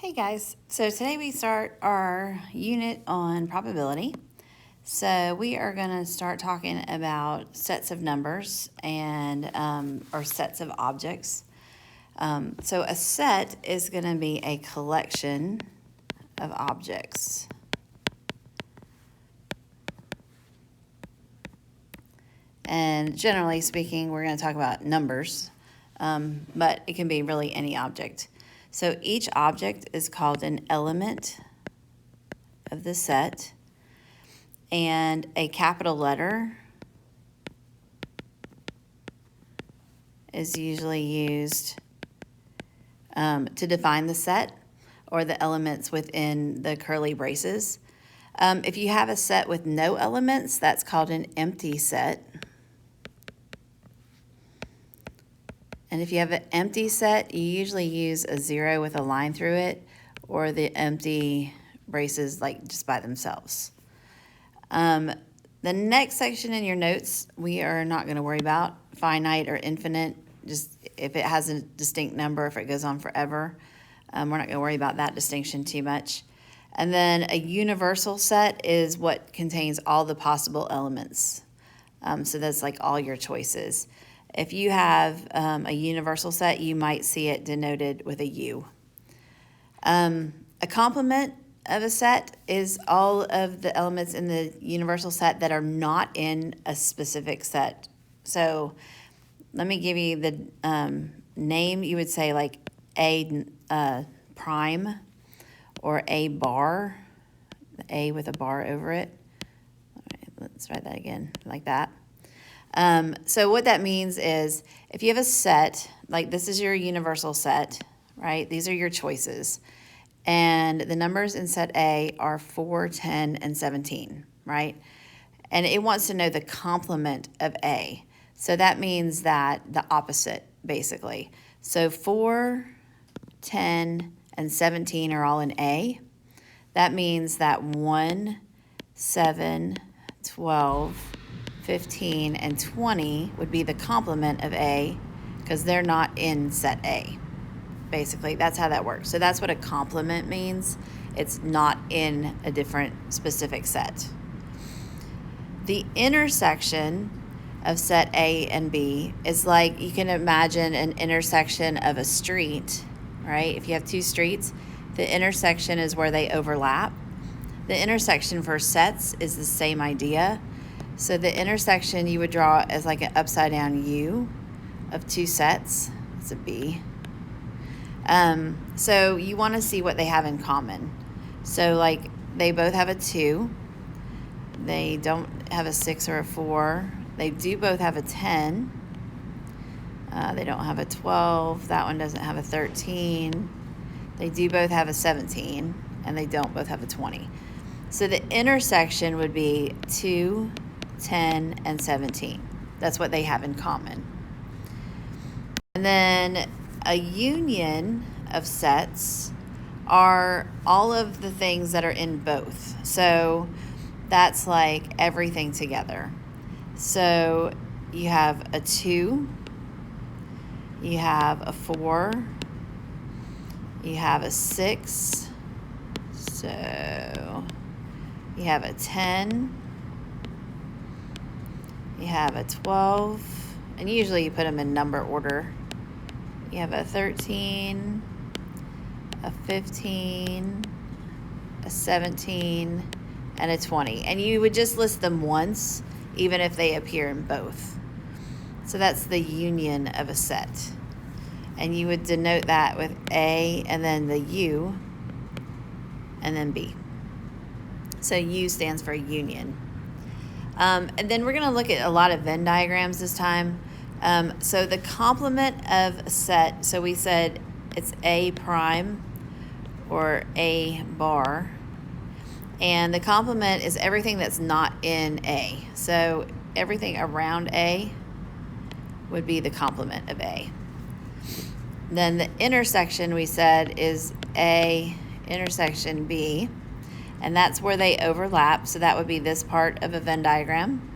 Hey guys, so today we start our unit on probability. So we are going to start talking about sets of numbers and or sets of objects. So a set is going to be a collection of objects. And generally speaking, we're going to talk about numbers, but it can be really any object. So each object is called an element of the set, and a capital letter is usually used to define the set or the elements within the curly braces. If you have a set with no elements, that's called an empty set. And if you have an empty set, you usually use a 0 with a line through it, or the empty braces like just by themselves. The next section in your notes, we are not going to worry about finite or infinite, just if it has a distinct number, if it goes on forever. We're not going to worry about that distinction too much. And then a universal set is what contains all the possible elements. So that's like all your choices. If you have a universal set, you might see it denoted with a U. A complement of a set is all of the elements in the universal set that are not in a specific set. So let me give you the name. You would say like A prime or A bar, A with a bar over it. All right, let's write that again like that. So what that means is if you have a set, like this is your universal set, right? These are your choices. And the numbers in set A are 4, 10, and 17, right? And it wants to know the complement of A. So that means that the opposite, basically. So 4, 10, and 17 are all in A. That means that 1, 7, 12, 15, and 20 would be the complement of A because they're not in set A. Basically, that's how that works. So that's what a complement means. It's not in a different specific set. The intersection of set A and B is like, you can imagine an intersection of a street, right? If you have two streets, the intersection is where they overlap. The intersection for sets is the same idea. So the intersection you would draw as like an upside down U of two sets. It's a B. So you want to see what they have in common. So like they both have a 2. They don't have a 6 or a 4. They do both have a 10. They don't have a 12. That one doesn't have a 13. They do both have a 17, and they don't both have a 20. So the intersection would be 2, 10, and 17. That's what they have in common. And then a union of sets are all of the things that are in both. So that's like everything together. So you have a 2, you have a 4, you have a 6, so you have a 10, you have a 12, and usually you put them in number order. You have a 13, a 15, a 17, and a 20. And you would just list them once, even if they appear in both. So that's the union of a set. And you would denote that with A and then the U and then B. So U stands for union. And then we're going to look at a lot of Venn diagrams this time. So the complement of a set, so we said it's A prime or A bar. And the complement is everything that's not in A. So everything around A would be the complement of A. Then the intersection we said is A intersection B. And that's where they overlap. So that would be this part of a Venn diagram.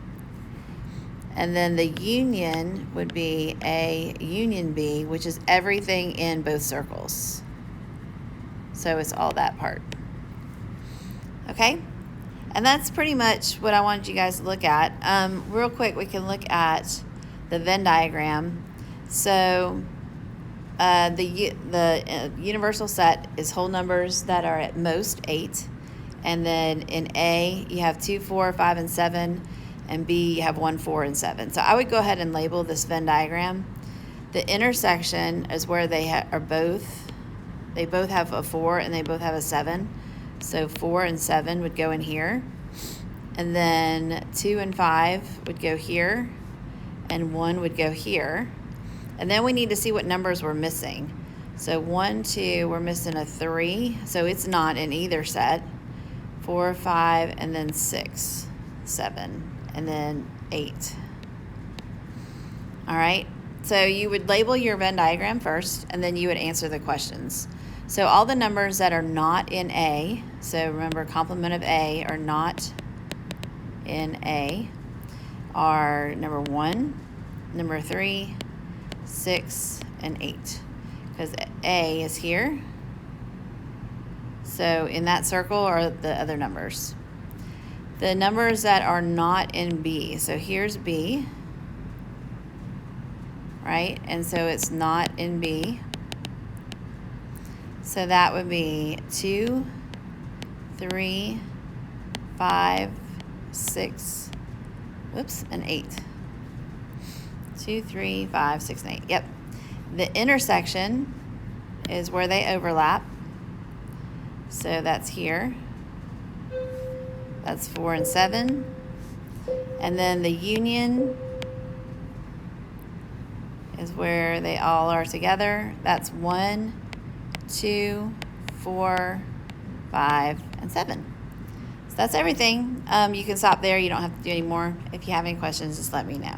And then the union would be A union B, which is everything in both circles. So it's all that part. Okay? And that's pretty much what I wanted you guys to look at. Real quick, we can look at the Venn diagram. So the universal set is whole numbers that are at most 8. And then in A, you have 2, 4, 5, and 7. And B, you have 1, 4, and 7. So I would go ahead and label this Venn diagram. The intersection is where they both have a 4 and they both have a 7. So 4 and 7 would go in here. And then 2 and 5 would go here. And 1 would go here. And then we need to see what numbers we're missing. So 1, 2, we're missing a 3. So it's not in either set. 4, 5, and then 6, 7, and then 8. All right. So you would label your Venn diagram first, and then you would answer the questions. So all the numbers that are not in A, so remember complement of A are not in A, are number 1, number 3, 6, and 8. Because A is here. So in that circle are the other numbers. The numbers that are not in B. So here's B. Right? And so it's not in B. So that would be 2, 3, 5, 6, and 8. 2, 3, 5, 6, and 8. Yep. The intersection is where they overlap. So that's here. That's 4 and 7. And then the union is where they all are together. That's 1, 2, 4, 5, and 7. So that's everything. You can stop there. You don't have to do any more. If you have any questions, just let me know.